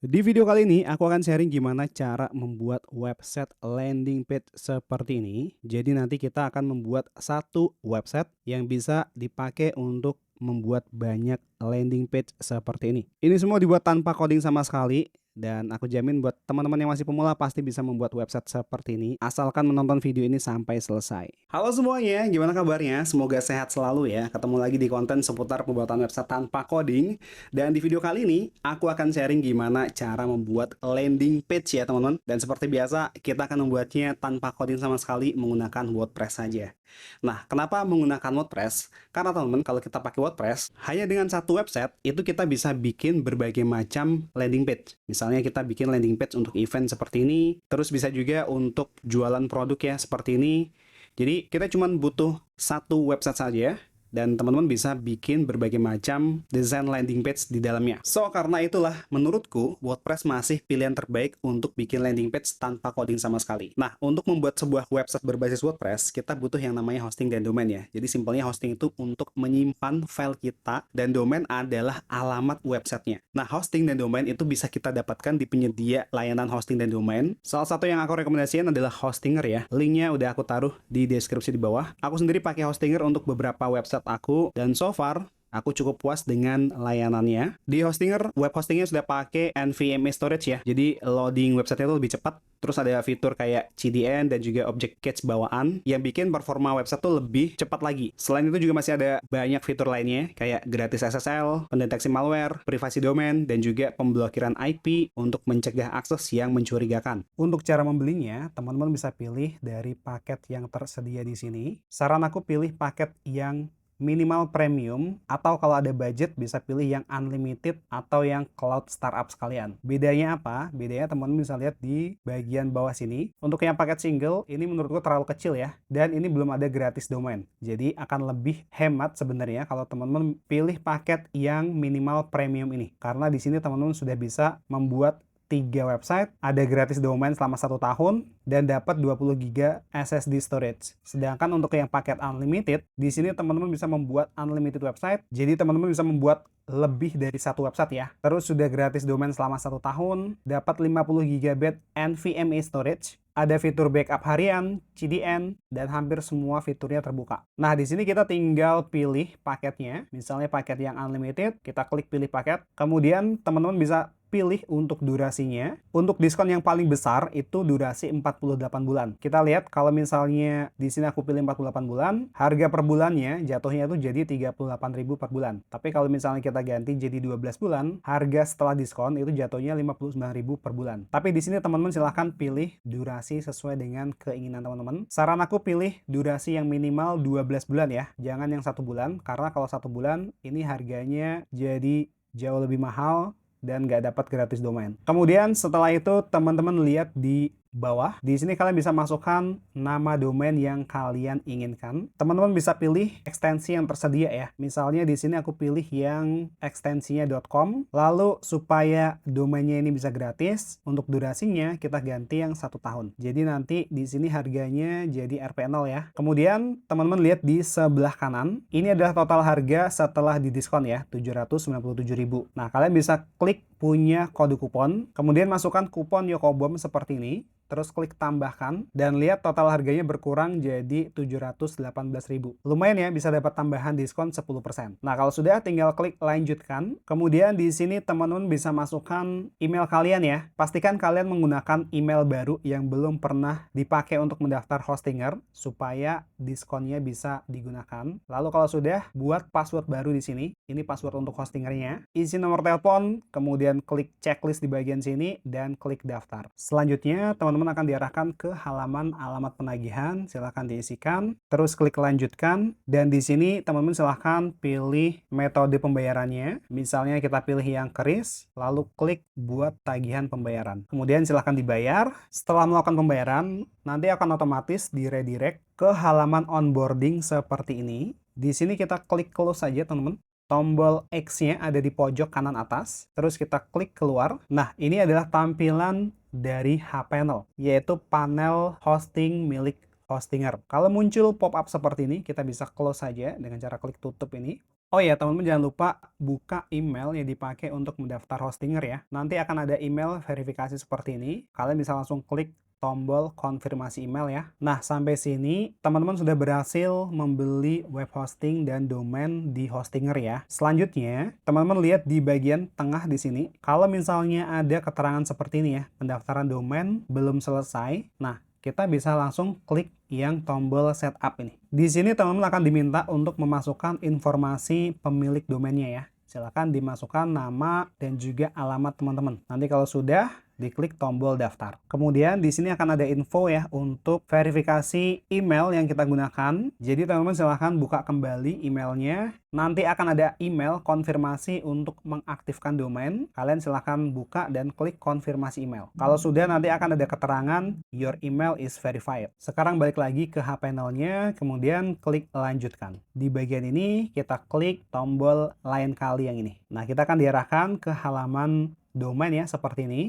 Di video kali ini aku akan sharing gimana cara membuat website landing page seperti ini. Jadi nanti kita akan membuat satu website yang bisa dipakai untuk membuat banyak landing page seperti ini. Ini semua dibuat tanpa coding sama sekali dan aku jamin buat teman-teman yang masih pemula pasti bisa membuat website seperti ini asalkan menonton video ini sampai selesai. Halo semuanya, gimana kabarnya? Semoga sehat selalu ya. Ketemu lagi di konten seputar pembuatan website tanpa coding. Dan di video kali ini, aku akan sharing gimana cara membuat landing page ya teman-teman. Dan seperti biasa, kita akan membuatnya tanpa coding sama sekali menggunakan WordPress saja. Nah, kenapa menggunakan WordPress? Karena teman-teman, kalau kita pakai WordPress, hanya dengan satu website, itu kita bisa bikin berbagai macam landing page. Misalnya kita bikin landing page untuk event seperti ini, terus bisa juga untuk jualan produk ya, seperti ini. Jadi, kita cuma butuh satu website saja, dan teman-teman bisa bikin berbagai macam desain landing page di dalamnya. So, karena itulah menurutku WordPress masih pilihan terbaik untuk bikin landing page tanpa coding sama sekali. Nah, untuk membuat sebuah website berbasis WordPress, kita butuh yang namanya hosting dan domain ya. Jadi simpelnya hosting itu untuk menyimpan file kita dan domain adalah alamat websitenya. Nah, hosting dan domain itu bisa kita dapatkan di penyedia layanan hosting dan domain. Salah satu yang aku rekomendasikan adalah Hostinger ya. Linknya udah aku taruh di deskripsi di bawah. Aku sendiri pakai Hostinger untuk beberapa website aku dan so far aku cukup puas dengan layanannya. Di Hostinger, web hostingnya sudah pakai NVMe storage ya. Jadi loading website itu lebih cepat. Terus ada fitur kayak CDN dan juga object cache bawaan yang bikin performa website tuh lebih cepat lagi. Selain itu juga masih ada banyak fitur lainnya kayak gratis SSL, pendeteksi malware, privasi domain, dan juga pemblokiran IP untuk mencegah akses yang mencurigakan. Untuk cara membelinya, teman-teman bisa pilih dari paket yang tersedia di sini. Saran aku pilih paket yang minimal premium, atau kalau ada budget bisa pilih yang unlimited atau yang cloud startup sekalian. Bedanya apa? Bedanya teman-teman bisa lihat di bagian bawah sini. Untuk yang paket single, ini menurutku terlalu kecil ya, dan ini belum ada gratis domain. Jadi akan lebih hemat sebenarnya kalau teman-teman pilih paket yang minimal premium ini. Karena di sini teman-teman sudah bisa membuat 3 website, ada gratis domain selama 1 tahun, dan dapat 20 GB SSD storage. Sedangkan untuk yang paket unlimited, di sini teman-teman bisa membuat unlimited website, jadi teman-teman bisa membuat lebih dari satu website ya. Terus sudah gratis domain selama 1 tahun, dapat 50 GB NVMe storage, ada fitur backup harian, CDN, dan hampir semua fiturnya terbuka. Nah, di sini kita tinggal pilih paketnya. Misalnya paket yang unlimited, kita klik pilih paket. Kemudian teman-teman bisa pilih untuk durasinya. Untuk diskon yang paling besar itu durasi 48 bulan. Kita lihat kalau misalnya di sini aku pilih 48 bulan, harga per bulannya jatuhnya itu jadi 38.000 per bulan. Tapi kalau misalnya kita ganti jadi 12 bulan, harga setelah diskon itu jatuhnya 59.000 per bulan. Tapi di sini teman-teman silahkan pilih durasi sesuai dengan keinginan teman-teman. Saran aku pilih durasi yang minimal 12 bulan ya. Jangan yang 1 bulan, karena kalau 1 bulan ini harganya jadi jauh lebih mahal dan nggak dapat gratis domain. Kemudian setelah itu teman-teman lihat di bawah. Di sini kalian bisa masukkan nama domain yang kalian inginkan. Teman-teman bisa pilih ekstensi yang tersedia ya. Misalnya di sini aku pilih yang ekstensinya .com. Lalu supaya domainnya ini bisa gratis, untuk durasinya kita ganti yang 1 tahun. Jadi nanti di sini harganya jadi RP0 ya. Kemudian teman-teman lihat di sebelah kanan. Ini adalah total harga setelah didiskon ya, 797.000. Nah, kalian bisa klik punya kode kupon, kemudian masukkan kupon Yokobom seperti ini, terus klik tambahkan, dan lihat total harganya berkurang jadi 718.000. Lumayan ya, bisa dapat tambahan diskon 10%. Nah, kalau sudah tinggal klik lanjutkan, kemudian di sini teman-teman bisa masukkan email kalian ya. Pastikan kalian menggunakan email baru yang belum pernah dipakai untuk mendaftar Hostinger, supaya diskonnya bisa digunakan. Lalu kalau sudah, buat password baru di sini. Ini password untuk Hostingernya. Isi nomor telepon, kemudian klik checklist di bagian sini, dan klik daftar. Selanjutnya, teman-teman akan diarahkan ke halaman alamat penagihan. Silahkan diisikan, terus klik lanjutkan, dan di sini teman-teman silahkan pilih metode pembayarannya. Misalnya kita pilih yang keris, lalu klik buat tagihan pembayaran. Kemudian silahkan dibayar. Setelah melakukan pembayaran, nanti akan otomatis diredirect ke halaman onboarding seperti ini. Di sini kita klik close saja teman-teman. Tombol X-nya ada di pojok kanan atas, terus kita klik keluar. Nah, ini adalah tampilan dari hPanel, yaitu panel hosting milik Hostinger. Kalau muncul pop-up seperti ini, kita bisa close saja dengan cara klik tutup ini. Oh ya, teman-teman jangan lupa buka email yang dipakai untuk mendaftar Hostinger ya. Nanti akan ada email verifikasi seperti ini. Kalian bisa langsung klik tombol konfirmasi email ya. Nah, sampai sini teman-teman sudah berhasil membeli web hosting dan domain di Hostinger ya. Selanjutnya, teman-teman lihat di bagian tengah di sini. Kalau misalnya ada keterangan seperti ini ya, pendaftaran domain belum selesai. Nah, kita bisa langsung klik yang tombol setup ini. Di sini teman-teman akan diminta untuk memasukkan informasi pemilik domainnya ya. Silakan dimasukkan nama dan juga alamat teman-teman. Nanti kalau sudah, diklik tombol daftar. Kemudian di sini akan ada info ya untuk verifikasi email yang kita gunakan. Jadi teman-teman silahkan buka kembali emailnya. Nanti akan ada email konfirmasi untuk mengaktifkan domain. Kalian silahkan buka dan klik konfirmasi email. Kalau sudah, nanti akan ada keterangan your email is verified. Sekarang balik lagi ke HPNL-nya, kemudian klik lanjutkan. Di bagian ini kita klik tombol lain kali yang ini. Nah, kita akan diarahkan ke halaman domain ya seperti ini.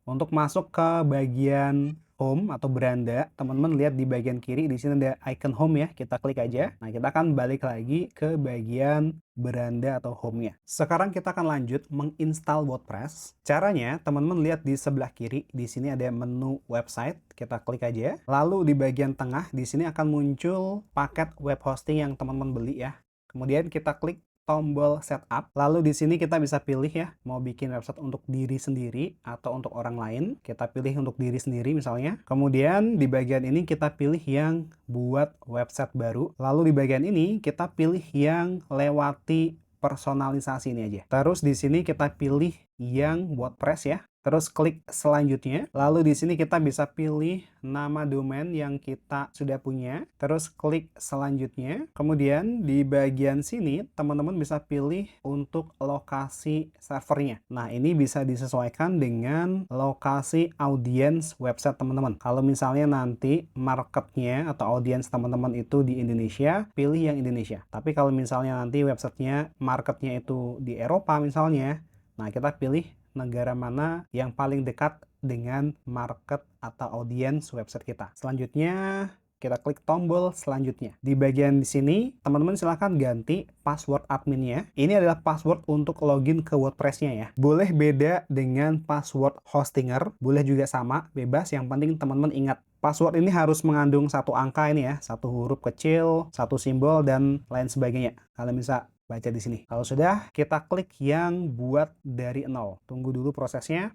Untuk masuk ke bagian home atau beranda, teman-teman lihat di bagian kiri di sini ada icon home ya, kita klik aja. Nah, kita akan balik lagi ke bagian beranda atau home-nya. Sekarang kita akan lanjut menginstal WordPress. Caranya, teman-teman lihat di sebelah kiri, di sini ada menu website, kita klik aja. Lalu di bagian tengah, di sini akan muncul paket web hosting yang teman-teman beli ya. Kemudian kita klik tombol setup. Lalu di sini kita bisa pilih ya, mau bikin website untuk diri sendiri atau untuk orang lain. Kita pilih untuk diri sendiri misalnya. Kemudian di bagian ini kita pilih yang buat website baru. Lalu di bagian ini kita pilih yang lewati personalisasi ini aja. Terus di sini kita pilih yang WordPress ya. Terus klik selanjutnya. Lalu di sini kita bisa pilih nama domain yang kita sudah punya. Terus klik selanjutnya. Kemudian di bagian sini teman-teman bisa pilih untuk lokasi servernya. Nah, ini bisa disesuaikan dengan lokasi audiens website teman-teman. Kalau misalnya nanti marketnya atau audiens teman-teman itu di Indonesia, pilih yang Indonesia. Tapi kalau misalnya nanti websitenya marketnya itu di Eropa misalnya, nah kita pilih negara mana yang paling dekat dengan market atau audiens website kita. Selanjutnya, kita klik tombol selanjutnya. Di bagian di sini, teman-teman silahkan ganti password adminnya. Ini adalah password untuk login ke WordPress-nya ya. Boleh beda dengan password Hostinger, boleh juga sama, bebas. Yang penting teman-teman ingat, password ini harus mengandung satu angka ini ya, satu huruf kecil, satu simbol, dan lain sebagainya. Kalian bisa baca di sini. Kalau sudah, kita klik yang buat dari nol. Tunggu dulu prosesnya.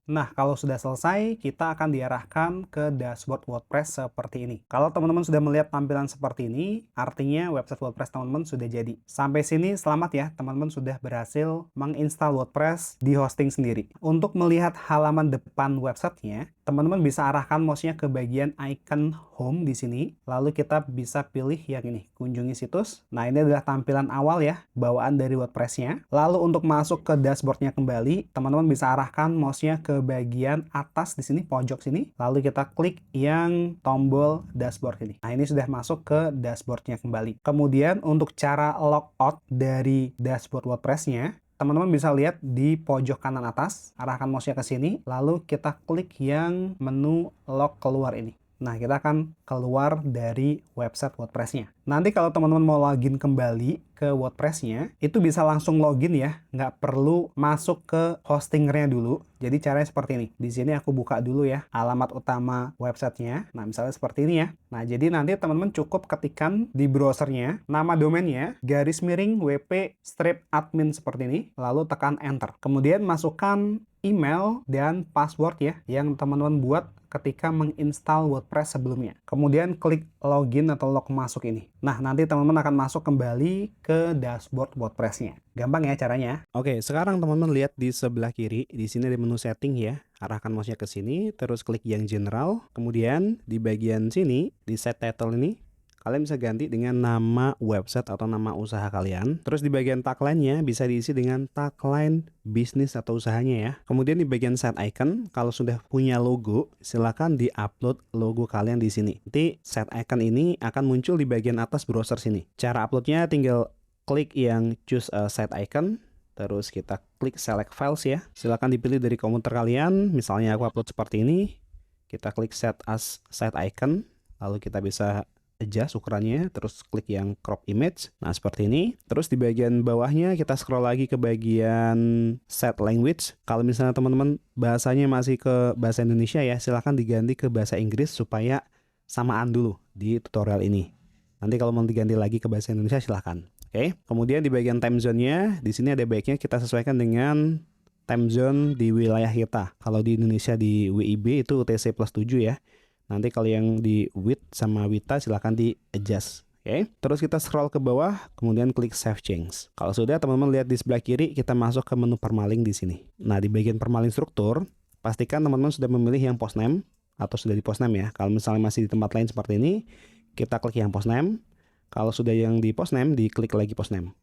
Nah, kalau sudah selesai, kita akan diarahkan ke dashboard WordPress seperti ini. Kalau teman-teman sudah melihat tampilan seperti ini, artinya website WordPress teman-teman sudah jadi. Sampai sini selamat ya, teman-teman sudah berhasil menginstal WordPress di hosting sendiri. Untuk melihat halaman depan websitenya, teman-teman bisa arahkan mouse-nya ke bagian icon home di sini. Lalu kita bisa pilih yang ini, kunjungi situs. Nah, ini adalah tampilan awal ya, bawaan dari WordPress-nya. Lalu untuk masuk ke dashboard-nya kembali, teman-teman bisa arahkan mouse-nya ke bagian atas di sini, pojok sini. Lalu kita klik yang tombol dashboard ini. Nah, ini sudah masuk ke dashboard-nya kembali. Kemudian untuk cara logout dari dashboard WordPress-nya, teman-teman bisa lihat di pojok kanan atas, arahkan mouse-nya ke sini, lalu kita klik yang menu log keluar ini. Nah, kita akan keluar dari website WordPress-nya. Nanti kalau teman-teman mau login kembali ke WordPress-nya, itu bisa langsung login ya, nggak perlu masuk ke hostingernya dulu. Jadi caranya seperti ini. Di sini aku buka dulu ya, alamat utama websitenya. Nah, misalnya seperti ini ya. Nah, jadi nanti teman-teman cukup ketikkan di browsernya, nama domainnya, garis miring wp strip admin seperti ini, lalu tekan enter. Kemudian masukkan email dan password ya, yang teman-teman buat ketika menginstal WordPress sebelumnya. Kemudian klik login atau log masuk ini. Nah, nanti teman-teman akan masuk kembali ke dashboard WordPress-nya. Gampang ya caranya. Oke, sekarang teman-teman lihat di sebelah kiri, di sini ada menu setting ya. Arahkan mouse-nya ke sini, terus klik yang general. Kemudian di bagian sini, di set title ini, kalian bisa ganti dengan nama website atau nama usaha kalian. Terus di bagian tagline-nya bisa diisi dengan tagline bisnis atau usahanya ya. Kemudian di bagian set icon, kalau sudah punya logo, silakan di-upload logo kalian di sini. Nanti set icon ini akan muncul di bagian atas browser sini. Cara uploadnya tinggal klik yang choose a set icon. Terus kita klik select files ya. Silakan dipilih dari komputer kalian. Misalnya aku upload seperti ini. Kita klik set as set icon. Lalu kita bisa adjust ukurannya, terus klik yang crop image. Nah, seperti ini. Terus di bagian bawahnya kita scroll lagi ke bagian set language. Kalau misalnya teman-teman bahasanya masih ke bahasa Indonesia ya, silahkan diganti ke bahasa Inggris supaya samaan dulu di tutorial ini. Nanti kalau mau diganti lagi ke bahasa Indonesia silahkan. Oke. Kemudian di bagian time zone-nya, di sini ada baiknya kita sesuaikan dengan time zone di wilayah kita. Kalau di Indonesia di WIB itu UTC plus 7 ya. Nanti kalau yang di WIT sama WITA silahkan di adjust. Oke. Terus kita scroll ke bawah, kemudian klik save change. Kalau sudah, teman-teman lihat di sebelah kiri, kita masuk ke menu permalink di sini. Nah, di bagian permalink struktur, pastikan teman-teman sudah memilih yang post name atau sudah di post name ya. Kalau misalnya masih di tempat lain seperti ini, kita klik yang post name. Kalau sudah yang di post name, diklik lagi post name.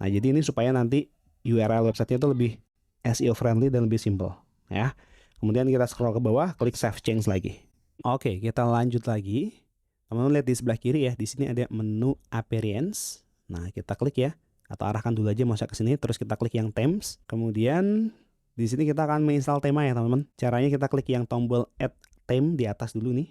Nah, jadi ini supaya nanti URL websitenya itu lebih SEO friendly dan lebih simple ya. Kemudian kita scroll ke bawah, klik save change lagi. Oke, kita lanjut lagi. Teman-teman lihat di sebelah kiri ya, di sini ada menu appearance. Nah, kita klik ya, atau arahkan dulu aja mouse ke sini, terus kita klik yang themes. Kemudian di sini kita akan menginstal tema ya, teman-teman. Caranya kita klik yang tombol add theme di atas dulu nih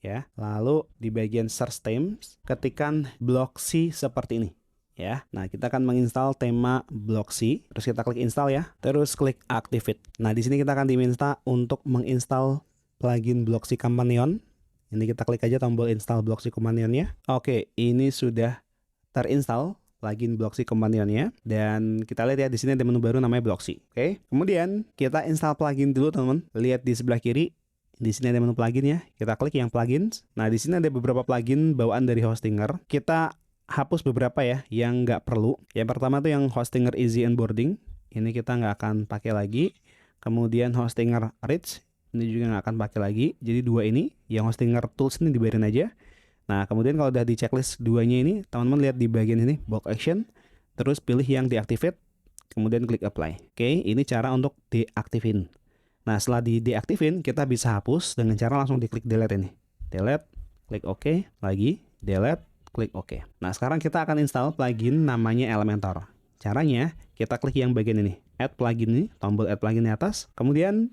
ya. Lalu di bagian search themes, ketikkan Blocksy seperti ini. Ya, nah kita akan menginstal tema Blocksy, terus kita klik install ya, terus klik activate. Nah di sini kita akan diminta untuk menginstal plugin Blocksy Companion. Ini kita klik aja tombol install Blocksy Companion-nya. Oke, ini sudah terinstall plugin Blocksy Companion-nya, dan kita lihat ya di sini ada menu baru namanya Blocksy. Oke, kemudian kita install plugin dulu teman-teman. Lihat di sebelah kiri. Di sini ada menu plugin ya. Kita klik yang plugins. Nah di sini ada beberapa plugin bawaan dari Hostinger. Kita hapus beberapa ya yang nggak perlu. Yang pertama tuh yang Hostinger Easy Onboarding, ini kita nggak akan pakai lagi. Kemudian Hostinger Rich, ini juga nggak akan pakai lagi. Jadi dua ini, yang Hostinger Tools ini dibiarin aja. Nah kemudian kalau udah di checklist duanya ini, teman-teman lihat di bagian ini bulk action, terus pilih yang deactivate, kemudian klik apply. Oke, ini cara untuk deaktifin. Nah setelah deaktifin, kita bisa hapus dengan cara langsung diklik delete ini. Delete, klik OK, lagi delete, klik OK. Nah, sekarang kita akan install plugin namanya Elementor. Caranya, kita klik yang bagian ini, add plugin ini, tombol add plugin di atas. Kemudian,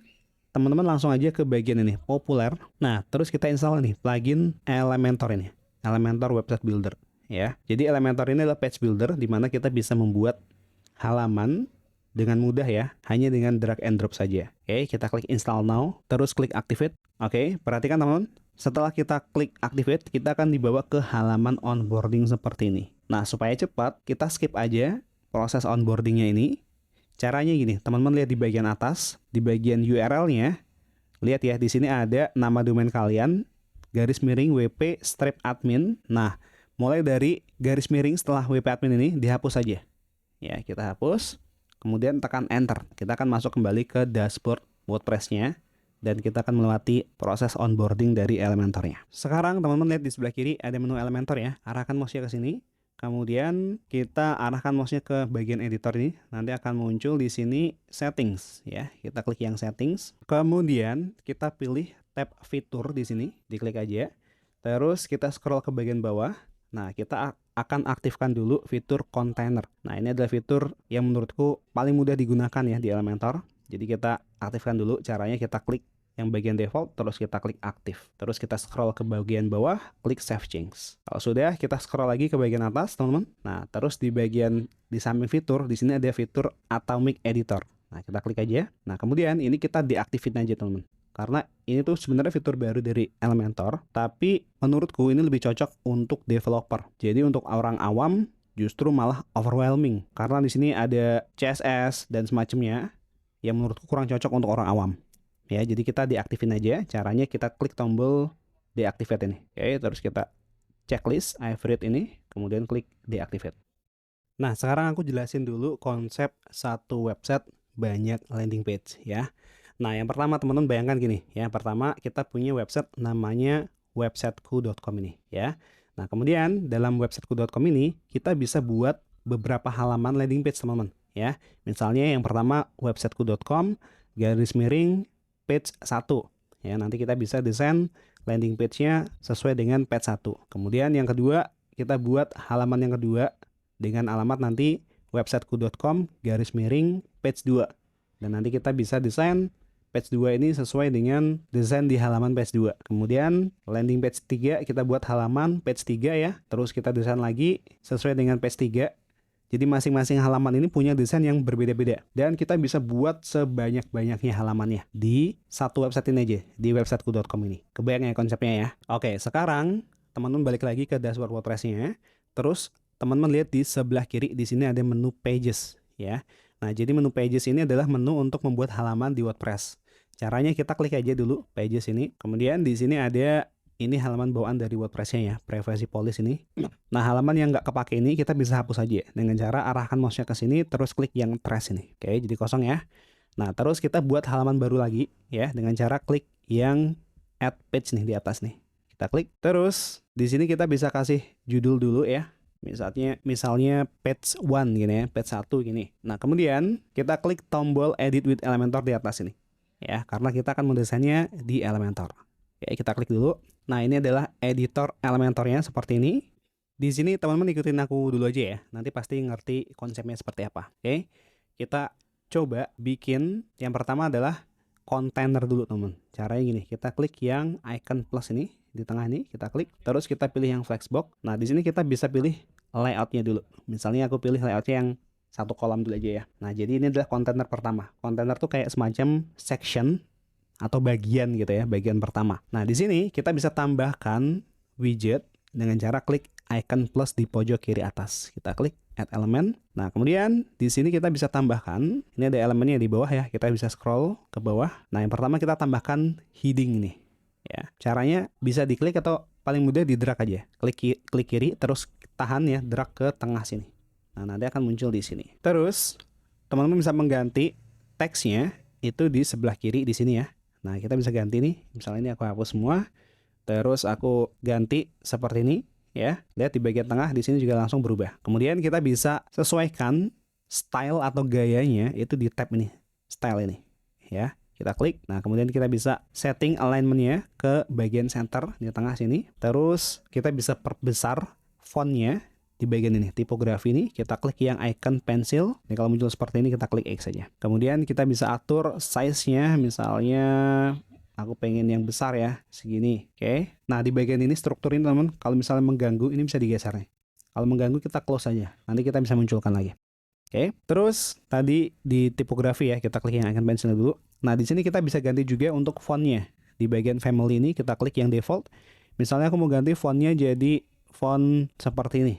teman-teman langsung aja ke bagian ini, populer. Nah, terus kita install nih, plugin Elementor ini, Elementor Website Builder. Ya, jadi Elementor ini adalah page builder, di mana kita bisa membuat halaman dengan mudah ya, hanya dengan drag and drop saja. Oke, kita klik install now, terus klik activate. Oke, perhatikan teman-teman. Setelah kita klik activate, kita akan dibawa ke halaman onboarding seperti ini. Nah, supaya cepat, kita skip aja proses onboardingnya ini. Caranya gini, teman-teman lihat di bagian atas, di bagian URL-nya, lihat ya, di sini ada nama domain kalian, garis miring WP strip admin. Nah, mulai dari garis miring setelah WP admin ini, dihapus saja. Ya, kita hapus, kemudian tekan enter. Kita akan masuk kembali ke dashboard WordPress-nya. Dan kita akan melewati proses onboarding dari Elementor-nya. Sekarang teman-teman lihat di sebelah kiri ada menu Elementor ya. Arahkan mouse-nya ke sini. Kemudian kita arahkan mouse-nya ke bagian editor ini. Nanti akan muncul di sini settings ya. Kita klik yang settings. Kemudian kita pilih tab fitur di sini. Diklik aja. Terus kita scroll ke bagian bawah. Nah, kita akan aktifkan dulu fitur container. Nah, ini adalah fitur yang menurutku paling mudah digunakan ya di Elementor. Jadi kita aktifkan dulu. Caranya kita klik yang bagian default, terus kita klik aktif. Terus kita scroll ke bagian bawah, klik save change. Kalau sudah, kita scroll lagi ke bagian atas, teman-teman. Nah, terus di bagian di samping fitur, di sini ada fitur Atomic Editor. Nah, kita klik aja. Nah, kemudian ini kita deaktifin aja, teman-teman. Karena ini tuh sebenarnya fitur baru dari Elementor, tapi menurutku ini lebih cocok untuk developer. Jadi untuk orang awam justru malah overwhelming. Karena di sini ada CSS dan semacamnya yang menurutku kurang cocok untuk orang awam. Ya, jadi kita deaktifin aja. Caranya kita klik tombol deactivate ini. Oke, terus kita checklist I've read ini, kemudian klik deactivate. Nah, sekarang aku jelasin dulu konsep satu website banyak landing page ya. Nah, yang pertama teman-teman bayangkan gini ya. Pertama kita punya website namanya websiteku.com ini ya. Nah, kemudian dalam websiteku.com ini kita bisa buat beberapa halaman landing page teman-teman ya. Misalnya yang pertama websiteku.com garis miring page 1 ya, nanti kita bisa desain landing page-nya sesuai dengan page 1. Kemudian yang kedua kita buat halaman yang kedua dengan alamat nanti websiteku.com garis miring page 2, dan nanti kita bisa desain page 2 ini sesuai dengan desain di halaman page 2. Kemudian landing page 3 kita buat halaman page 3 ya. Terus kita desain lagi sesuai dengan page 3. Jadi masing-masing halaman ini punya desain yang berbeda-beda. Dan kita bisa buat sebanyak-banyaknya halamannya di satu website ini aja, di websiteku.com ini. Kebayang ya konsepnya ya? Oke, sekarang teman-teman balik lagi ke dashboard WordPress-nya. Terus teman-teman lihat di sebelah kiri, di sini ada menu pages ya. Nah, jadi menu pages ini adalah menu untuk membuat halaman di WordPress. Caranya kita klik aja dulu pages ini. Kemudian di sini ada ini halaman bawaan dari WordPress-nya ya, privacy policy ini. Nah, halaman yang nggak kepake ini kita bisa hapus aja dengan cara arahkan mouse-nya ke sini, terus klik yang trash ini. Oke, jadi kosong ya. Nah, terus kita buat halaman baru lagi ya dengan cara klik yang add page nih di atas nih. Kita klik. Terus di sini kita bisa kasih judul dulu ya. Misalnya page 1 gini ya, page 1 gini. Nah, kemudian kita klik tombol edit with Elementor di atas ini. Ya, karena kita akan mendesainnya di Elementor. Oke, kita klik dulu. Nah, ini adalah editor Elementornya seperti ini. Di sini teman-teman ikutin aku dulu aja ya. Nanti pasti ngerti konsepnya seperti apa. Oke, kita coba bikin yang pertama adalah kontainer dulu teman. Caranya gini, kita klik yang icon plus ini di tengah ini, kita klik. Terus kita pilih yang flexbox. Nah, di sini kita bisa pilih layoutnya dulu. Misalnya aku pilih layoutnya yang satu kolom dulu aja ya. Nah, jadi ini adalah kontainer pertama. Kontainer tuh kayak semacam section atau bagian gitu ya, bagian pertama. Nah, di sini kita bisa tambahkan widget dengan cara klik icon plus di pojok kiri atas. Kita klik add element. Nah, kemudian di sini kita bisa tambahkan, ini ada elemennya di bawah ya, kita bisa scroll ke bawah. Nah, yang pertama kita tambahkan heading nih. Ya, caranya bisa diklik atau paling mudah di drag aja. Klik kiri, terus tahan ya, drag ke tengah sini. Nah, nanti akan muncul di sini. Terus, teman-teman bisa mengganti teksnya itu di sebelah kiri di sini ya. Nah, kita bisa ganti nih. Misalnya ini aku hapus semua. Terus aku ganti seperti ini ya. Lihat di bagian tengah di sini juga langsung berubah. Kemudian kita bisa sesuaikan style atau gayanya itu di tab ini. Style ini ya. Kita klik. Nah, kemudian kita bisa setting alignment-nya ke bagian center di tengah sini. Terus kita bisa perbesar fontnya di bagian ini, tipografi ini, kita klik yang icon pensil. Ini kalau muncul seperti ini kita klik X saja. Kemudian kita bisa atur size-nya, misalnya aku pengen yang besar ya, segini. Oke. Nah, di bagian ini struktur ini teman, kalau misalnya mengganggu ini bisa digeser nih. Kalau mengganggu kita close aja. Nanti kita bisa munculkan lagi. Oke. Terus tadi di tipografi ya, kita klik yang icon pensil dulu. Nah, di sini kita bisa ganti juga untuk fontnya. Di bagian family ini kita klik yang default. Misalnya aku mau ganti fontnya jadi font seperti ini.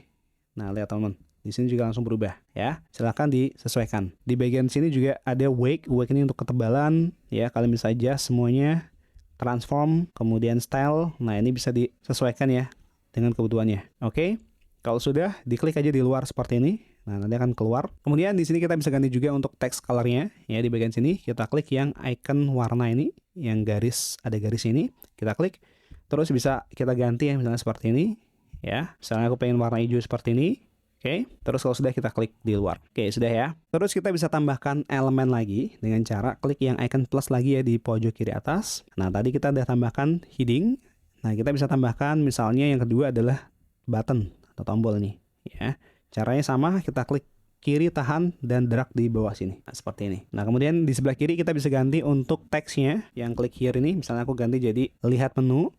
Nah, lihat teman-teman, di sini juga langsung berubah ya. Silahkan disesuaikan. Di bagian sini juga ada wake ini untuk ketebalan ya. Kalian bisa adjust semuanya, transform, kemudian style. Nah, ini bisa disesuaikan ya dengan kebutuhannya. Oke. Kalau sudah, diklik aja di luar seperti ini. Nah, nanti akan keluar. Kemudian di sini kita bisa ganti juga untuk text color-nya ya. Di bagian sini kita klik yang icon warna ini, yang garis, ada garis ini, kita klik. Terus bisa kita ganti ya, misalnya seperti ini. Ya, misalnya aku pengen warna hijau seperti ini. Oke, terus kalau sudah kita klik di luar. Oke, sudah ya. Terus kita bisa tambahkan elemen lagi dengan cara klik yang icon plus lagi ya di pojok kiri atas. Nah, tadi kita udah tambahkan heading. Nah, kita bisa tambahkan misalnya yang kedua adalah button atau tombol nih. Ya, caranya sama, kita klik kiri, tahan, dan drag di bawah sini. Nah, seperti ini. Nah, kemudian di sebelah kiri kita bisa ganti untuk teksnya. Yang klik here ini, misalnya aku ganti jadi lihat menu.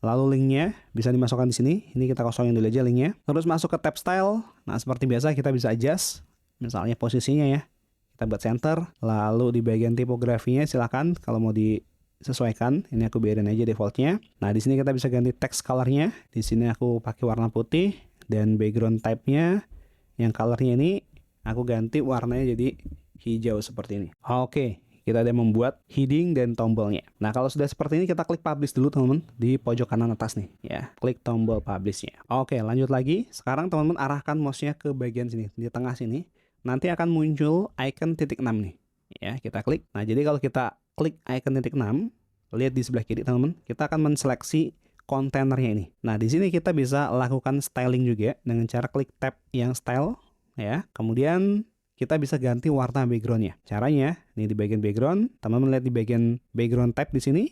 Lalu linknya bisa dimasukkan di sini. Ini kita kosongin dulu aja linknya. Terus masuk ke tab style. Nah, seperti biasa kita bisa adjust. Misalnya posisinya ya. Kita buat center. Lalu di bagian tipografinya silakan kalau mau disesuaikan. Ini aku biarin aja defaultnya. Nah, di sini kita bisa ganti text colornya. Di sini aku pakai warna putih. Dan background type-nya yang colornya ini aku ganti warnanya jadi hijau seperti ini. Oke. Kita ada membuat heading dan tombolnya. Nah, kalau sudah seperti ini kita klik publish dulu teman-teman di pojok kanan atas nih ya. Klik tombol publishnya. Oke, lanjut lagi. Sekarang teman-teman arahkan mouse-nya ke bagian sini, di tengah sini. Nanti akan muncul icon titik 6 nih. Ya, kita klik. Nah, jadi kalau kita klik icon titik 6, lihat di sebelah kiri teman-teman, kita akan menseleksi kontainernya ini. Nah, di sini kita bisa lakukan styling juga dengan cara klik tab yang style ya. Kemudian kita bisa ganti warna backgroundnya. Caranya, ini di bagian background, teman-teman lihat di bagian background type di sini,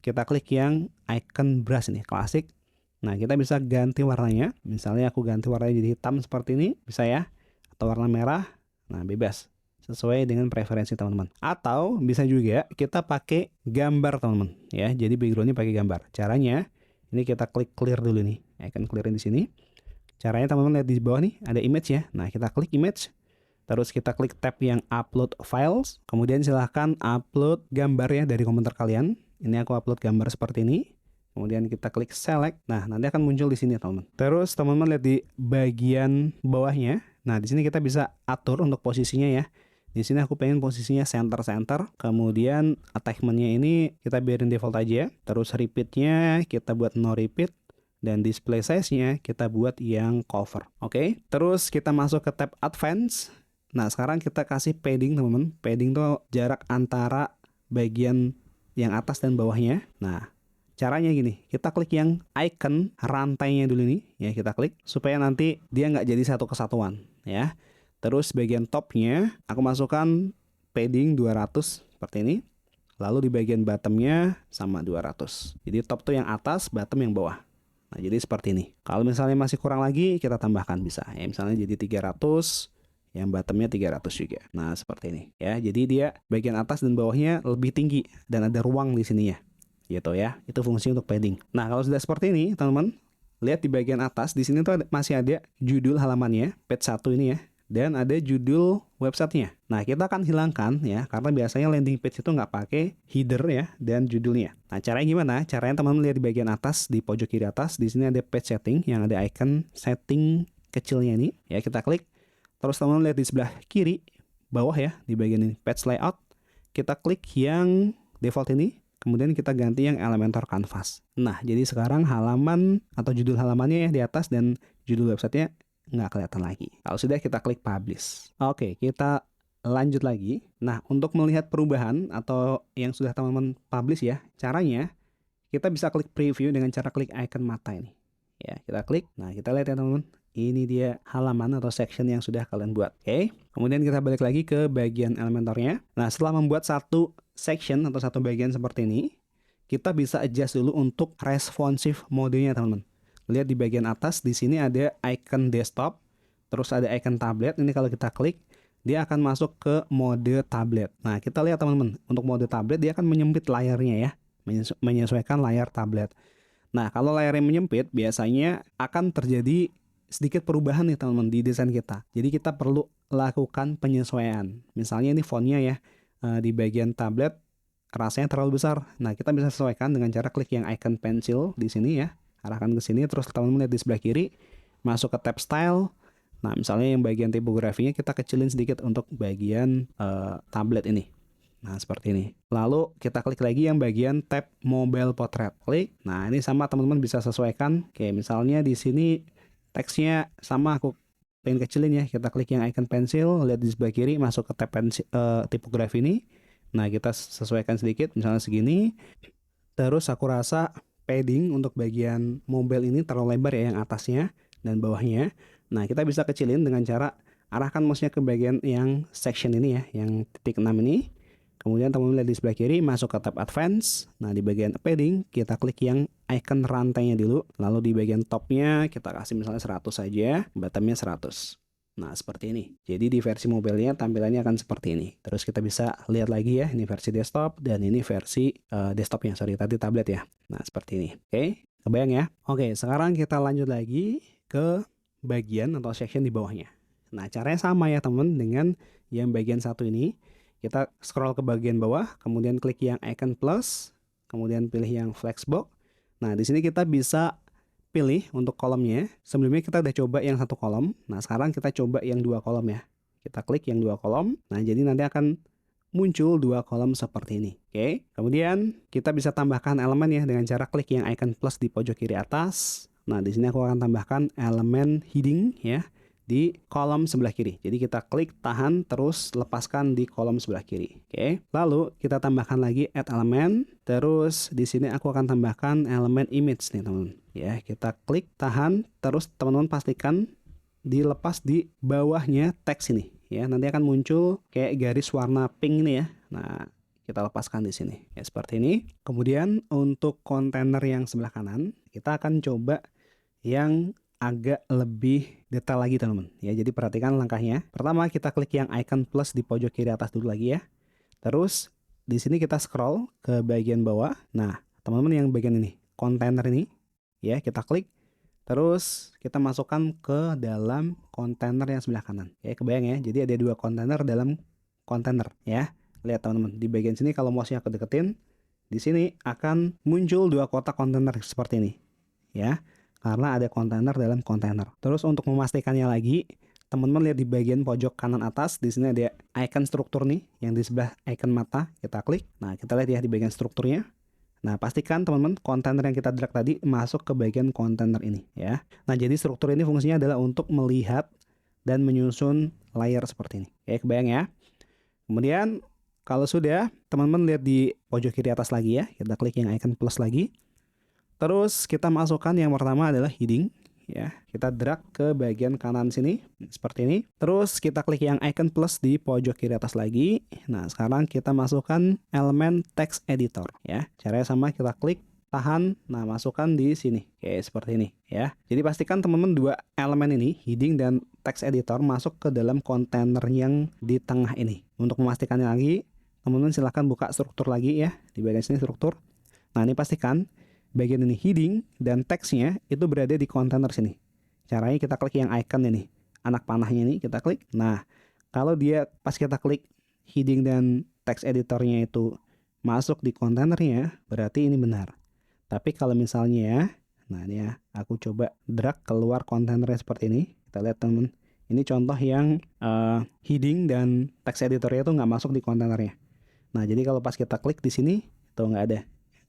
kita klik yang icon brush ini, klasik. Nah, kita bisa ganti warnanya. Misalnya aku ganti warnanya jadi hitam seperti ini, bisa ya. Atau warna merah, nah bebas. sesuai dengan preferensi teman-teman. Atau bisa juga kita pakai gambar teman-teman ya. Jadi backgroundnya pakai gambar. Caranya ini kita klik clear dulu nih. Icon clear di sini. Caranya teman-teman lihat di bawah nih ada image ya. Nah kita klik image. Terus kita klik tab yang upload files. Kemudian silahkan upload gambarnya dari komputer kalian. Ini aku upload gambar seperti ini. Kemudian kita klik select. Nah, nanti akan muncul di sini, teman-teman. Terus teman-teman lihat di bagian bawahnya. Nah, di sini kita bisa atur untuk posisinya ya. Di sini aku pengen posisinya center-center. Kemudian attachment-nya ini kita biarin default aja. Terus repeat-nya kita buat no repeat. Dan display size-nya kita buat yang cover. Oke. Terus kita masuk ke tab advance. Nah, sekarang kita kasih padding, teman-teman. Padding itu jarak antara bagian yang atas dan bawahnya. Nah, caranya gini, kita klik yang icon rantainya dulu nih, ya kita klik supaya nanti dia nggak jadi satu kesatuan, ya. Terus bagian topnya aku masukkan padding 200 seperti ini. Lalu di bagian bottomnya sama 200. Jadi top tuh yang atas, bottom yang bawah. Nah, jadi seperti ini. Kalau misalnya masih kurang lagi, kita tambahkan bisa. Ya, misalnya jadi 300. Yang bottomnya 300 juga. Nah, seperti ini ya. Jadi dia bagian atas dan bawahnya lebih tinggi dan ada ruang di sini ya. Gitu ya. Itu fungsi untuk padding. Nah, kalau sudah seperti ini, teman-teman, lihat di bagian atas di sini tuh masih ada judul halamannya, page 1 ini ya. Dan ada judul websitenya. Nah, kita akan hilangkan ya, karena biasanya landing page itu nggak pakai header ya dan judulnya. Nah, caranya gimana? Caranya teman-teman lihat di bagian atas, di pojok kiri atas, di sini ada page setting yang ada icon setting kecilnya ini. Ya, kita klik. Terus teman-teman lihat di sebelah kiri, bawah ya, di bagian ini, page layout. Kita klik yang default ini, kemudian kita ganti yang Elementor Canvas. Nah, jadi sekarang halaman atau judul halamannya ya di atas dan judul websitenya nggak kelihatan lagi. Kalau sudah, kita klik Publish. Oke, kita lanjut lagi. Nah, untuk melihat perubahan atau yang sudah teman-teman publish ya, caranya kita bisa klik preview dengan cara klik icon mata ini. Ya, kita klik. Nah, kita lihat ya teman-teman. Ini dia halaman atau section yang sudah kalian buat. Oke. Kemudian kita balik lagi ke bagian Elementornya. Nah, setelah membuat satu section atau satu bagian seperti ini, kita bisa adjust dulu untuk responsive modenya, teman-teman. Lihat di bagian atas, di sini ada icon desktop, terus ada icon tablet. Ini kalau kita klik, dia akan masuk ke mode tablet. Nah, kita lihat teman-teman, untuk mode tablet dia akan menyempit layarnya ya, menyesuaikan layar tablet. Nah, kalau layarnya menyempit, biasanya akan terjadi sedikit perubahan nih teman-teman di desain kita. Jadi kita perlu lakukan penyesuaian. Misalnya ini fontnya ya, di bagian tablet rasanya terlalu besar. Nah, kita bisa sesuaikan dengan cara klik yang icon pensil di sini ya. Arahkan ke sini, terus teman-teman lihat di sebelah kiri, masuk ke tab style. Nah, misalnya yang bagian tipografinya kita kecilin sedikit untuk bagian tablet ini. Nah, seperti ini. Lalu kita klik lagi yang bagian tab mobile portrait. Klik. Nah, ini sama teman-teman bisa sesuaikan. Oke, misalnya di sini teksnya sama, aku pengen kecilin ya. Kita klik yang icon pensil, lihat di sebelah kiri, masuk ke tab tipografi ini. Nah, kita sesuaikan sedikit, misalnya segini. Terus aku rasa padding untuk bagian mobile ini terlalu lebar ya, yang atasnya dan bawahnya. Nah, kita bisa kecilin dengan cara arahkan mouse-nya ke bagian yang section ini ya, yang titik 6 ini. Kemudian teman-teman lihat di sebelah kiri, masuk ke tab advance. Nah, di bagian padding kita klik yang icon rantainya dulu. Lalu di bagian topnya kita kasih misalnya 100 saja, bottomnya 100. Nah, seperti ini. Jadi di versi mobilenya tampilannya akan seperti ini. Terus kita bisa lihat lagi ya, ini versi desktop dan ini versi desktopnya, sorry, tadi tablet ya. Nah, seperti ini. Oke, kebayang ya? Oke, sekarang kita lanjut lagi ke bagian atau section di bawahnya. Nah, caranya sama ya teman dengan yang bagian satu ini. Kita scroll ke bagian bawah, kemudian klik yang icon plus, kemudian pilih yang flexbox. Nah, di sini kita bisa pilih untuk kolomnya. Sebelumnya kita udah coba yang satu kolom. Nah, sekarang kita coba yang 2 kolom ya. Kita klik yang 2 kolom. Nah, jadi nanti akan muncul 2 kolom seperti ini. Oke. Kemudian kita bisa tambahkan elemen ya dengan cara klik yang icon plus di pojok kiri atas. Nah, di sini aku akan tambahkan elemen heading ya di kolom sebelah kiri. Jadi kita klik, tahan, terus lepaskan di kolom sebelah kiri. Oke. Lalu kita tambahkan lagi add element. Terus di sini aku akan tambahkan elemen image nih teman-teman. Ya, kita klik, tahan, terus teman-teman pastikan dilepas di bawahnya teks ini. Ya, nanti akan muncul kayak garis warna pink ini ya. Nah, kita lepaskan di sini. Ya, seperti ini. Kemudian untuk kontainer yang sebelah kanan, kita akan coba yang agak lebih detail lagi teman-teman. Ya, jadi perhatikan langkahnya. Pertama kita klik yang icon plus di pojok kiri atas dulu lagi ya. Terus di sini kita scroll ke bagian bawah. Nah, teman-teman yang bagian ini, kontainer ini, ya kita klik. Terus kita masukkan ke dalam kontainer yang sebelah kanan. Ya, kebayang ya. Jadi ada 2 kontainer dalam kontainer ya. Lihat teman-teman, di bagian sini kalau mouse-nya aku deketin, di sini akan muncul 2 kotak kontainer seperti ini. Ya, karena ada kontainer dalam kontainer. Terus untuk memastikannya lagi, teman-teman lihat di bagian pojok kanan atas, di sini ada icon struktur nih, yang di sebelah icon mata, kita klik. Nah, kita lihat ya di bagian strukturnya. Nah, pastikan teman-teman kontainer yang kita drag tadi masuk ke bagian kontainer ini ya. Nah, jadi struktur ini fungsinya adalah untuk melihat dan menyusun layer seperti ini. Oke, kebayang ya. Kemudian kalau sudah, teman-teman lihat di pojok kiri atas lagi ya, kita klik yang icon plus lagi. Terus kita masukkan yang pertama adalah heading ya. Kita drag ke bagian kanan sini seperti ini. Terus kita klik yang icon plus di pojok kiri atas lagi. Nah, sekarang kita masukkan elemen text editor ya. Caranya sama, kita klik, tahan, nah masukkan di sini. Oke, seperti ini ya. Jadi pastikan teman-teman 2 elemen ini, heading dan text editor, masuk ke dalam kontainer yang di tengah ini. Untuk memastikannya lagi, teman-teman silahkan buka struktur lagi ya. Di bagian sini struktur. Nah, ini pastikan bagian ini heading dan teksnya itu berada di kontainer sini. Caranya kita klik yang icon ini, anak panahnya ini kita klik. Nah, kalau dia pas kita klik heading dan text editornya itu masuk di kontainernya, berarti ini benar. Tapi kalau misalnya ya, nah ini ya, aku coba drag keluar kontainernya seperti ini. Kita lihat teman, ini contoh yang heading dan text editornya itu nggak masuk di kontainernya. Nah, jadi kalau pas kita klik di sini, itu nggak ada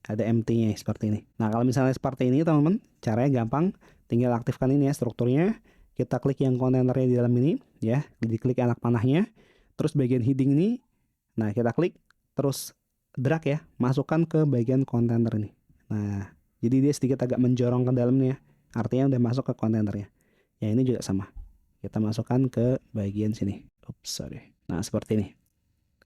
empty-nya seperti ini. Nah, kalau misalnya seperti ini teman-teman, caranya gampang, tinggal aktifkan ini ya strukturnya. Kita klik yang kontainernya di dalam ini ya, diklik anak panahnya. Terus bagian heading ini, nah kita klik, terus drag ya, masukkan ke bagian kontainer ini. Nah, jadi dia sedikit agak menjorong ke dalamnya, artinya udah masuk ke kontainernya. Ya, ini juga sama. Kita masukkan ke bagian sini. Oops, sorry. Nah, seperti ini.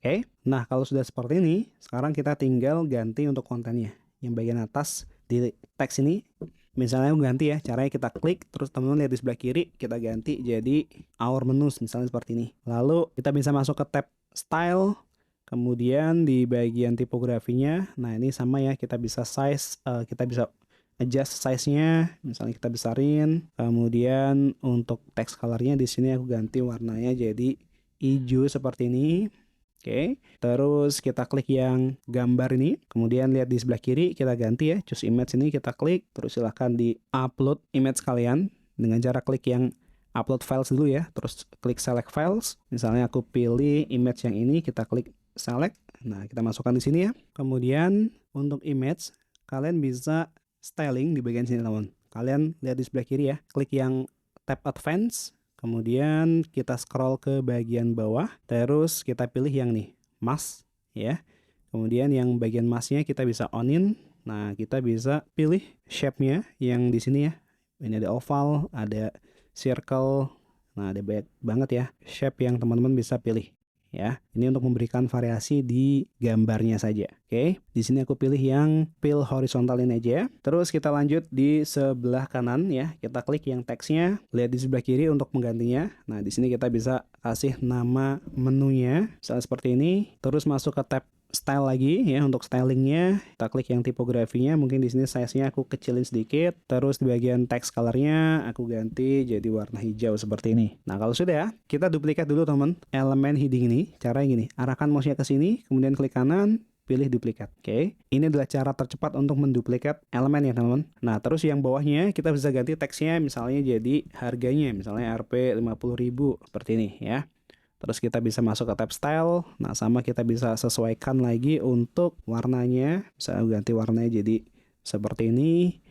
Oke, nah kalau sudah seperti ini, sekarang kita tinggal ganti untuk kontennya. Yang bagian atas di teks ini, misalnya aku ganti ya, caranya kita klik, terus teman-teman lihat di sebelah kiri, kita ganti jadi our menus, misalnya seperti ini. Lalu kita bisa masuk ke tab style, kemudian di bagian tipografinya, nah ini sama ya, kita bisa size, kita bisa adjust size-nya, misalnya kita besarin. Kemudian untuk text color-nya di sini aku ganti warnanya jadi hijau seperti ini. Oke, terus kita klik yang gambar ini, kemudian lihat di sebelah kiri, kita ganti ya, choose image ini, kita klik, terus silahkan di upload image kalian, dengan cara klik yang upload files dulu ya, terus klik select files, misalnya aku pilih image yang ini, kita klik select, nah kita masukkan di sini ya, kemudian untuk image, kalian bisa styling di bagian sini teman, kalian lihat di sebelah kiri ya, klik yang tab advance, kemudian kita scroll ke bagian bawah, terus kita pilih yang nih, mask ya. Kemudian yang bagian masknya kita bisa onin. Nah, kita bisa pilih shape-nya yang di sini ya. Ini ada oval, ada circle. Nah, ada banyak banget ya shape yang teman-teman bisa pilih. Ya, ini untuk memberikan variasi di gambarnya saja. Oke, di sini aku pilih yang fill horizontal ini aja. Terus kita lanjut di sebelah kanan ya. Kita klik yang teksnya, lihat di sebelah kiri untuk menggantinya. Nah, di sini kita bisa kasih nama menunya, misalnya seperti ini. Terus masuk ke tab style lagi ya, untuk stylingnya kita klik yang tipografinya, mungkin di sini size-nya aku kecilin sedikit, terus di bagian text color-nya aku ganti jadi warna hijau seperti ini. Nah, kalau sudah, kita duplikat dulu teman elemen heading ini. Caranya gini, arahkan mouse-nya ke sini, kemudian klik kanan, pilih duplikat. Oke, ini adalah cara tercepat untuk menduplikat elemen ya teman-teman. Nah, terus yang bawahnya kita bisa ganti teksnya, misalnya jadi harganya, misalnya Rp 50.000 seperti ini ya. Terus kita bisa masuk ke tab style. Nah, sama kita bisa sesuaikan lagi untuk warnanya. Bisa ganti warnanya jadi seperti ini.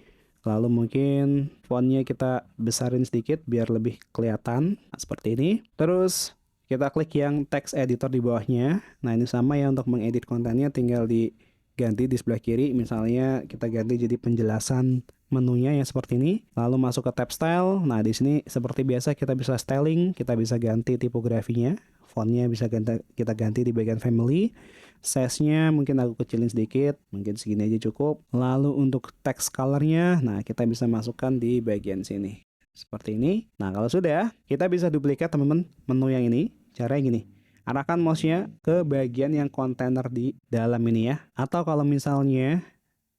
Lalu mungkin fontnya kita besarin sedikit biar lebih kelihatan. Nah, seperti ini. Terus kita klik yang text editor di bawahnya. Nah, ini sama ya, untuk mengedit kontennya tinggal diganti di sebelah kiri. Misalnya kita ganti jadi penjelasan menunya yang seperti ini, lalu masuk ke tab style. Nah, di sini seperti biasa kita bisa styling, kita bisa ganti tipografinya, fontnya bisa kita ganti di bagian family, size-nya mungkin aku kecilin sedikit, mungkin segini aja cukup. Lalu untuk text color-nya, nah kita bisa masukkan di bagian sini seperti ini. Nah, kalau sudah, kita bisa duplikat teman-teman menu yang ini. Caranya gini, arahkan mouse-nya ke bagian yang kontainer di dalam ini ya. Atau kalau misalnya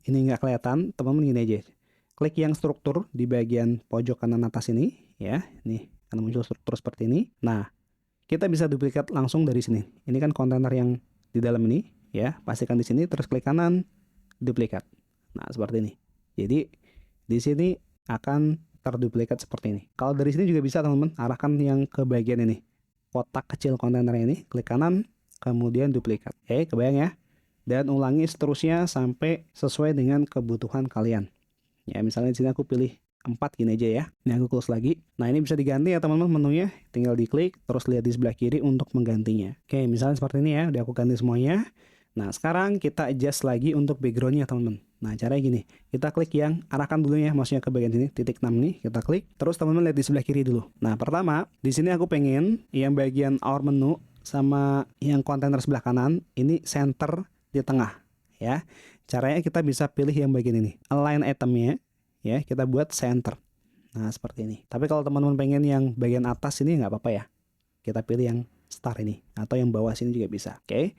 ini nggak kelihatan, teman-teman gini aja. Klik yang struktur di bagian pojok kanan atas ini ya. Nih, akan muncul struktur seperti ini. Nah, kita bisa duplikat langsung dari sini. Ini kan kontainer yang di dalam ini ya. Pastikan di sini terus klik kanan, duplikat. Nah, seperti ini. Jadi di sini akan terduplikat seperti ini. Kalau dari sini juga bisa teman-teman, arahkan yang ke bagian ini. Kotak kecil kontainer ini, klik kanan, kemudian duplikat. Oke, kebayang ya? Dan ulangi seterusnya sampai sesuai dengan kebutuhan kalian. Ya, misalnya di sini aku pilih 4 gini aja ya. Ini aku close lagi. Nah, ini bisa diganti ya teman-teman menunya. Tinggal diklik, terus lihat di sebelah kiri untuk menggantinya. Oke, misalnya seperti ini ya. Udah aku ganti semuanya. Nah, sekarang kita adjust lagi untuk backgroundnya teman-teman. Nah, caranya gini. Kita klik yang, arahkan dulu ya mouse-nya ke bagian sini. Titik 6 nih, kita klik. Terus teman-teman lihat di sebelah kiri dulu. Nah, pertama, di sini aku pengen yang bagian our menu sama yang kontainer sebelah kanan, ini center di tengah ya. Caranya kita bisa pilih yang bagian ini. Align itemnya ya, kita buat center. Nah, seperti ini. Tapi kalau teman-teman pengen yang bagian atas ini nggak apa-apa ya. Kita pilih yang star ini. Atau yang bawah sini juga bisa. Oke.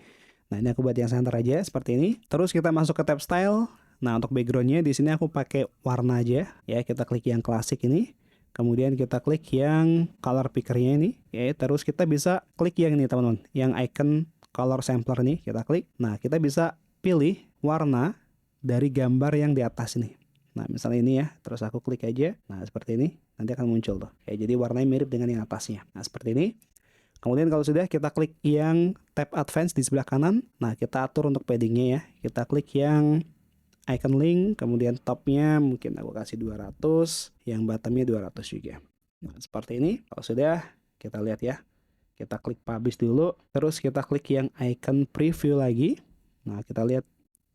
Nah, ini aku buat yang center aja seperti ini. Terus kita masuk ke tab style. Nah, untuk backgroundnya di sini aku pakai warna aja. Ya, kita klik yang klasik ini. Kemudian kita klik yang color picker-nya ini. Ya, terus kita bisa klik yang ini teman-teman. Yang icon color sampler ini kita klik. Nah, kita bisa pilih warna dari gambar yang di atas ini. Nah, misalnya ini ya, terus aku klik aja. Nah, seperti ini, nanti akan muncul tuh. Ya, jadi warnanya mirip dengan yang atasnya. Nah, seperti ini. Kemudian kalau sudah, kita klik yang tab advance di sebelah kanan. Nah, kita atur untuk paddingnya ya. Kita klik yang icon link, kemudian topnya mungkin aku kasih 200, yang bottomnya 200 juga. Nah, seperti ini. Kalau sudah, kita lihat ya. Kita klik publish dulu, terus kita klik yang icon preview lagi. Nah, kita lihat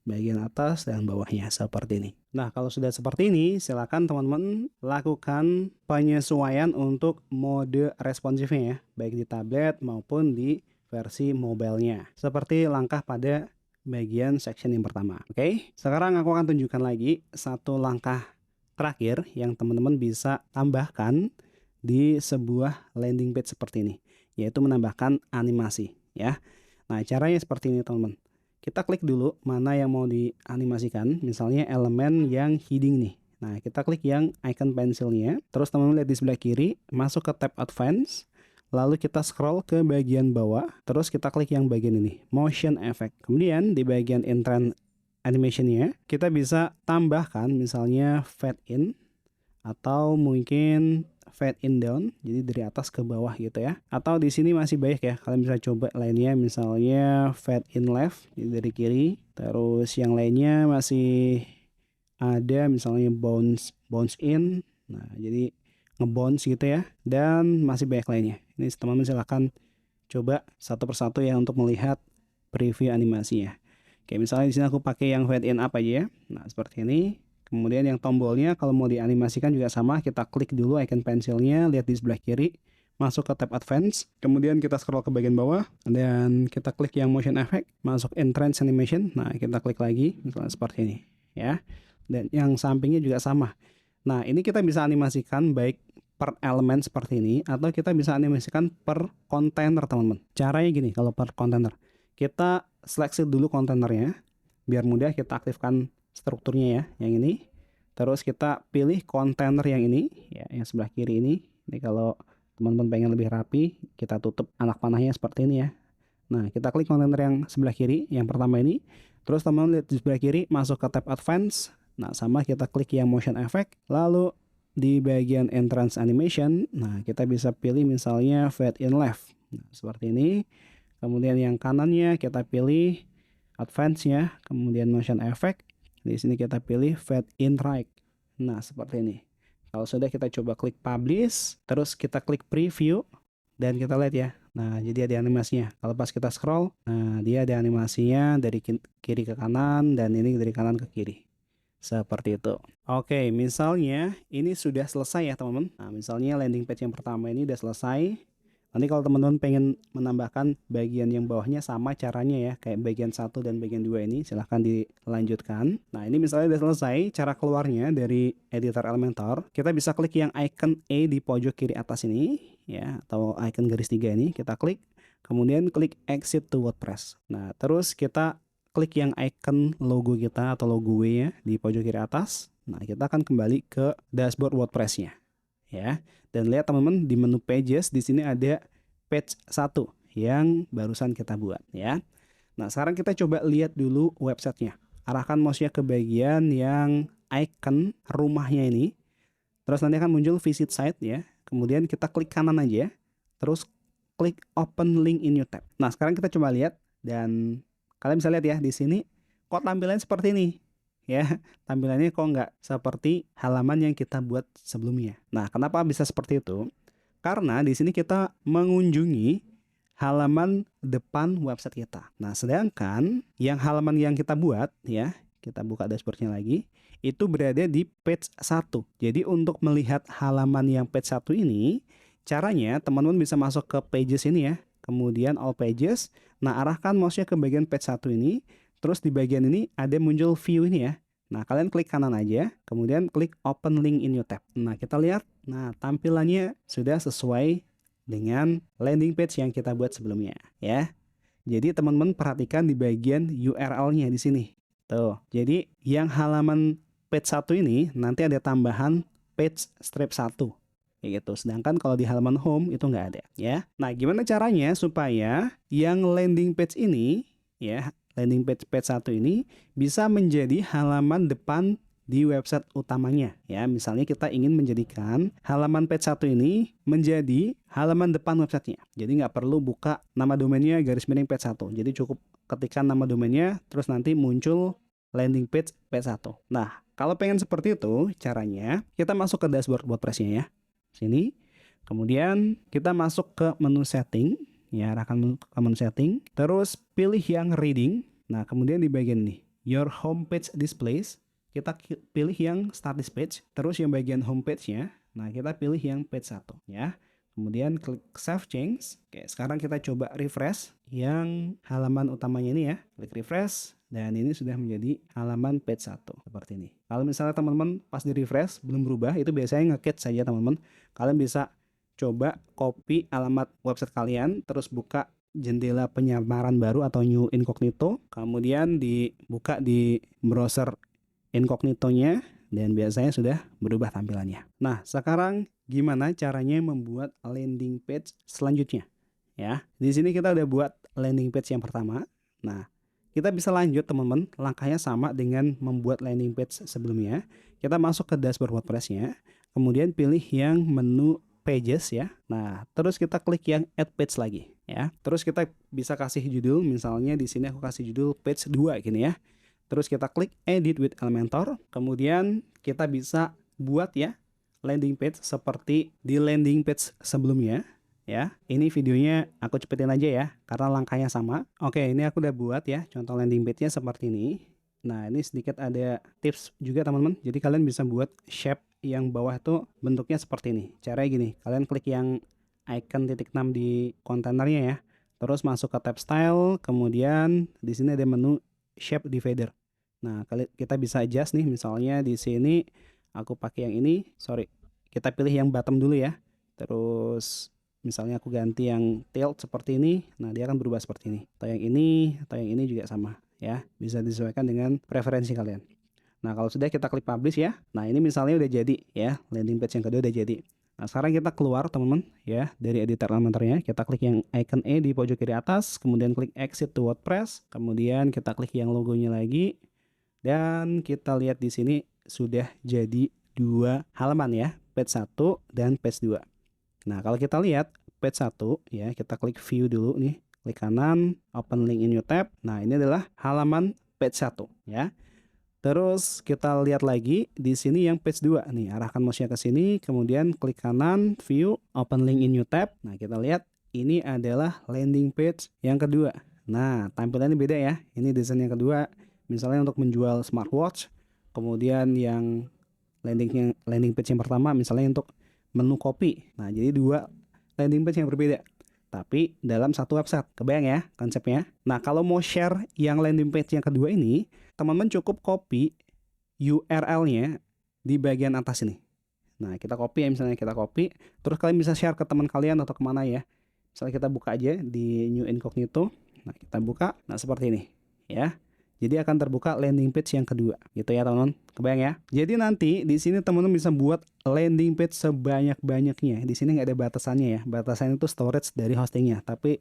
bagian atas dan bawahnya seperti ini. Nah, kalau sudah seperti ini, silakan teman-teman lakukan penyesuaian untuk mode responsifnya ya, baik di tablet maupun di versi mobile-nya. Seperti langkah pada bagian section yang pertama. Oke, sekarang aku akan tunjukkan lagi satu langkah terakhir yang teman-teman bisa tambahkan di sebuah landing page seperti ini, yaitu menambahkan animasi ya. Nah, caranya seperti ini teman-teman. Kita klik dulu mana yang mau dianimasikan, misalnya elemen yang heading nih. Nah, kita klik yang icon pensilnya, terus teman-teman lihat di sebelah kiri, masuk ke tab advance, lalu kita scroll ke bagian bawah, terus kita klik yang bagian ini, motion effect. Kemudian di bagian entrance animationnya, kita bisa tambahkan misalnya fade in, atau mungkin fade in down, jadi dari atas ke bawah gitu ya. Atau di sini masih banyak ya, kalian bisa coba lainnya, misalnya fade in left, jadi dari kiri. Terus yang lainnya masih ada misalnya bounce in, nah jadi ngebounce gitu ya. Dan masih banyak lainnya. Ini teman-teman silahkan coba satu persatu ya untuk melihat preview animasinya. Oke, misalnya di sini aku pakai yang fade in up aja ya. Nah, seperti ini. Kemudian yang tombolnya kalau mau dianimasikan juga sama, kita klik dulu icon pensilnya, lihat di sebelah kiri, masuk ke tab advance, kemudian kita scroll ke bagian bawah, dan kita klik yang motion effect, masuk entrance animation, nah kita klik lagi, misalnya seperti ini, ya. Dan yang sampingnya juga sama. Nah, ini kita bisa animasikan baik per elemen seperti ini, atau kita bisa animasikan per kontainer teman-teman. Caranya gini, kalau per kontainer, kita seleksi dulu kontainernya, biar mudah kita aktifkan strukturnya ya, yang ini. Terus kita pilih kontainer yang ini ya, yang sebelah kiri ini. Ini kalau teman-teman pengen lebih rapi, kita tutup anak panahnya seperti ini ya. Nah, kita klik kontainer yang sebelah kiri, yang pertama ini. Terus teman-teman lihat di sebelah kiri, masuk ke tab advance. Nah, sama kita klik yang motion effect. Lalu di bagian entrance animation, nah kita bisa pilih misalnya fade in left. Nah, seperti ini. Kemudian yang kanannya kita pilih advance ya, kemudian motion effect. Di sini kita pilih fade in right. Nah, seperti ini. Kalau sudah, kita coba klik publish, terus kita klik preview, dan kita lihat ya. Nah, jadi ada animasinya. Kalau pas kita scroll, nah dia ada animasinya dari kiri ke kanan, dan ini dari kanan ke kiri. Seperti itu. Oke, misalnya ini sudah selesai ya teman-teman. Nah, misalnya landing page yang pertama ini udah selesai. Nanti kalau teman-teman pengen menambahkan bagian yang bawahnya sama caranya ya, kayak bagian 1 dan bagian 2 ini silahkan dilanjutkan. Nah ini misalnya udah selesai cara keluarnya dari editor Elementor, kita bisa klik yang icon E di pojok kiri atas ini ya, atau icon garis 3 ini, kita klik, kemudian klik exit to WordPress. Nah terus kita klik yang icon logo kita atau logo W ya di pojok kiri atas. Nah kita akan kembali ke dashboard WordPress-nya ya. Dan lihat teman-teman di menu pages di sini ada page 1 yang barusan kita buat ya. Nah, sekarang kita coba lihat dulu websitenya. Arahkan mouse-nya ke bagian yang icon rumahnya ini. Terus nanti akan muncul visit site ya. Kemudian kita klik kanan aja. Terus klik open link in new tab. Nah, sekarang kita coba lihat dan kalian bisa lihat ya di sini kok tampilannya seperti ini. Ya, tampilannya kok nggak seperti halaman yang kita buat sebelumnya. Nah, kenapa bisa seperti itu? Karena di sini kita mengunjungi halaman depan website kita. Nah, sedangkan yang halaman yang kita buat ya, kita buka dashboardnya lagi, itu berada di page 1. Jadi untuk melihat halaman yang page 1 ini, caranya teman-teman bisa masuk ke pages ini ya, kemudian all pages. Nah, arahkan mouse-nya ke bagian page 1 ini. Terus di bagian ini ada muncul view ini ya. Nah, kalian klik kanan aja, kemudian klik open link in new tab. Nah, kita lihat, nah tampilannya sudah sesuai dengan landing page yang kita buat sebelumnya ya. Jadi teman-teman perhatikan di bagian URL-nya di sini. Tuh, jadi yang halaman page 1 ini nanti ada tambahan page strip 1. Kayak gitu. Sedangkan kalau di halaman home itu nggak ada ya. Nah, gimana caranya supaya yang landing page ini ya, landing page 1 ini bisa menjadi halaman depan di website utamanya ya. Misalnya kita ingin menjadikan halaman page 1 ini menjadi halaman depan websitenya. Jadi nggak perlu buka nama domainnya garis miring page 1. Jadi cukup ketikkan nama domainnya terus nanti muncul landing page 1. Nah, kalau pengen seperti itu caranya kita masuk ke dashboard WordPress-nya ya. Sini. Kemudian kita masuk ke menu setting. Ya, arahkan ke menu setting. Terus pilih yang reading. Nah, kemudian di bagian ini, your homepage displays. Kita pilih yang start this page. Terus yang bagian homepage-nya, nah kita pilih yang page 1 ya. Kemudian klik save change. Oke, sekarang kita coba refresh yang halaman utamanya ini ya. Klik refresh. Dan ini sudah menjadi halaman page 1 seperti ini. Kalau misalnya teman-teman pas di refresh belum berubah, itu biasanya nge-catch saja teman-teman. Kalian bisa coba copy alamat website kalian, terus buka jendela penyamaran baru atau new incognito, kemudian dibuka di browser incognito-nya, dan biasanya sudah berubah tampilannya. Nah, sekarang gimana caranya membuat landing page selanjutnya? Ya, di sini kita udah buat landing page yang pertama. Nah, kita bisa lanjut teman-teman, langkahnya sama dengan membuat landing page sebelumnya. Kita masuk ke dashboard WordPress-nya, kemudian pilih yang menu pages ya. Nah, terus kita klik yang add page lagi ya. Terus kita bisa kasih judul, misalnya di sini aku kasih judul page 2 gini ya. Terus kita klik edit with Elementor, kemudian kita bisa buat ya landing page seperti di landing page sebelumnya. Ya, ini videonya aku cepetin aja ya, karena langkahnya sama. Oke, ini aku udah buat ya, contoh landing page-nya seperti ini. Nah, ini sedikit ada tips juga teman-teman. Jadi kalian bisa buat shape yang bawah itu bentuknya seperti ini. Caranya gini, kalian klik yang icon titik 6 di kontainernya ya. Terus masuk ke tab style, kemudian di sini ada menu shape divider. Nah, kita bisa adjust nih, misalnya di sini aku pakai yang ini, kita pilih yang bottom dulu ya. Terus misalnya aku ganti yang tilt seperti ini, nah dia akan berubah seperti ini. Atau yang ini juga sama ya. Bisa disesuaikan dengan preferensi kalian. Nah, kalau sudah kita klik publish ya. Nah, ini misalnya udah jadi ya, landing page yang kedua udah jadi. Nah, sekarang kita keluar teman-teman ya dari editor Elementornya. Kita klik yang icon E di pojok kiri atas, kemudian klik exit to WordPress, kemudian kita klik yang logonya lagi. Dan kita lihat di sini sudah jadi dua halaman ya, page 1 dan page 2. Nah, kalau kita lihat page 1 ya, kita klik view dulu nih, klik kanan, open link in new tab. Nah, ini adalah halaman page 1 ya. Terus kita lihat lagi di sini yang page 2 nih, arahkan mouse-nya ke sini, kemudian klik kanan, view, open link in new tab. Nah, kita lihat ini landing page yang kedua. Nah, tampilannya beda ya. Ini desain yang kedua, misalnya untuk menjual smartwatch. Kemudian yang landing page yang pertama misalnya untuk menu kopi. Nah, jadi dua landing page yang berbeda. tapi dalam satu website. Kebayang ya konsepnya? Nah, kalau mau share yang landing page yang kedua ini, teman-teman cukup copy URL-nya di bagian atas ini. Nah, kita copy ya, misalnya kita copy, terus kalian bisa share ke teman kalian atau kemana ya. Misalnya kita buka aja di New Incognito. Nah, kita buka. Nah, seperti ini ya. Jadi akan terbuka landing page yang kedua, gitu ya teman-teman. Kebayang ya? Jadi nanti di sini teman-teman bisa buat landing page sebanyak-banyaknya. Di sini nggak ada batasannya ya. Batasannya itu storage dari hostingnya. Tapi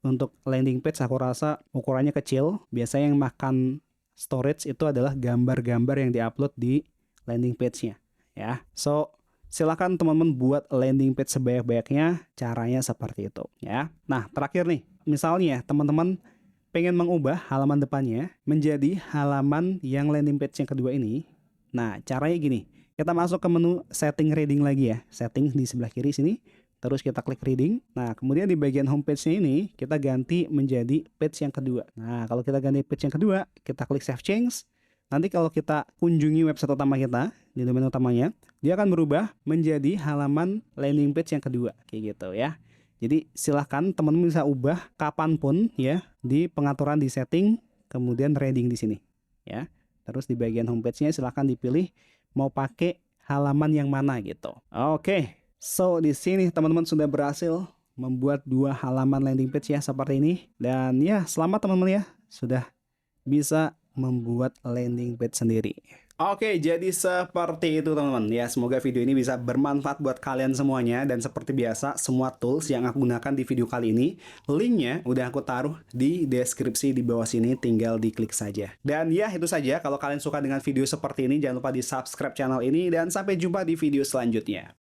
untuk landing page aku rasa ukurannya kecil. Biasanya yang makan storage itu adalah gambar-gambar yang diupload di landing page-nya ya. So, silakan teman-teman buat landing page sebanyak-banyaknya. Caranya seperti itu ya. Nah, terakhir nih, misalnya teman-teman pengen mengubah halaman depannya menjadi halaman yang landing page yang kedua ini. Nah, caranya gini. Kita masuk ke menu setting reading lagi ya. Setting di sebelah kiri sini. Terus kita klik reading. Nah, kemudian di bagian homepage-nya ini kita ganti menjadi page yang kedua. Nah, kalau kita ganti page yang kedua, kita klik save change. Nanti kalau kita kunjungi website utama kita di domain utamanya, dia akan berubah menjadi halaman landing page yang kedua. Kayak gitu ya. Jadi silahkan teman-teman bisa ubah kapanpun ya di pengaturan di setting, kemudian reading di sini ya. Terus di bagian homepage-nya silahkan dipilih mau pakai halaman yang mana gitu. Oke, so di sini teman-teman sudah berhasil membuat 2 halaman landing page ya seperti ini. Dan ya selamat teman-teman ya sudah bisa membuat landing page sendiri. Oke, jadi seperti itu teman-teman. Ya, semoga video ini bisa bermanfaat buat kalian semuanya. Dan seperti biasa, semua tools yang aku gunakan di video kali ini, linknya udah aku taruh di deskripsi di bawah sini, tinggal diklik saja. Dan ya, itu saja. Kalau kalian suka dengan video seperti ini, jangan lupa di subscribe channel ini. Dan sampai jumpa di video selanjutnya.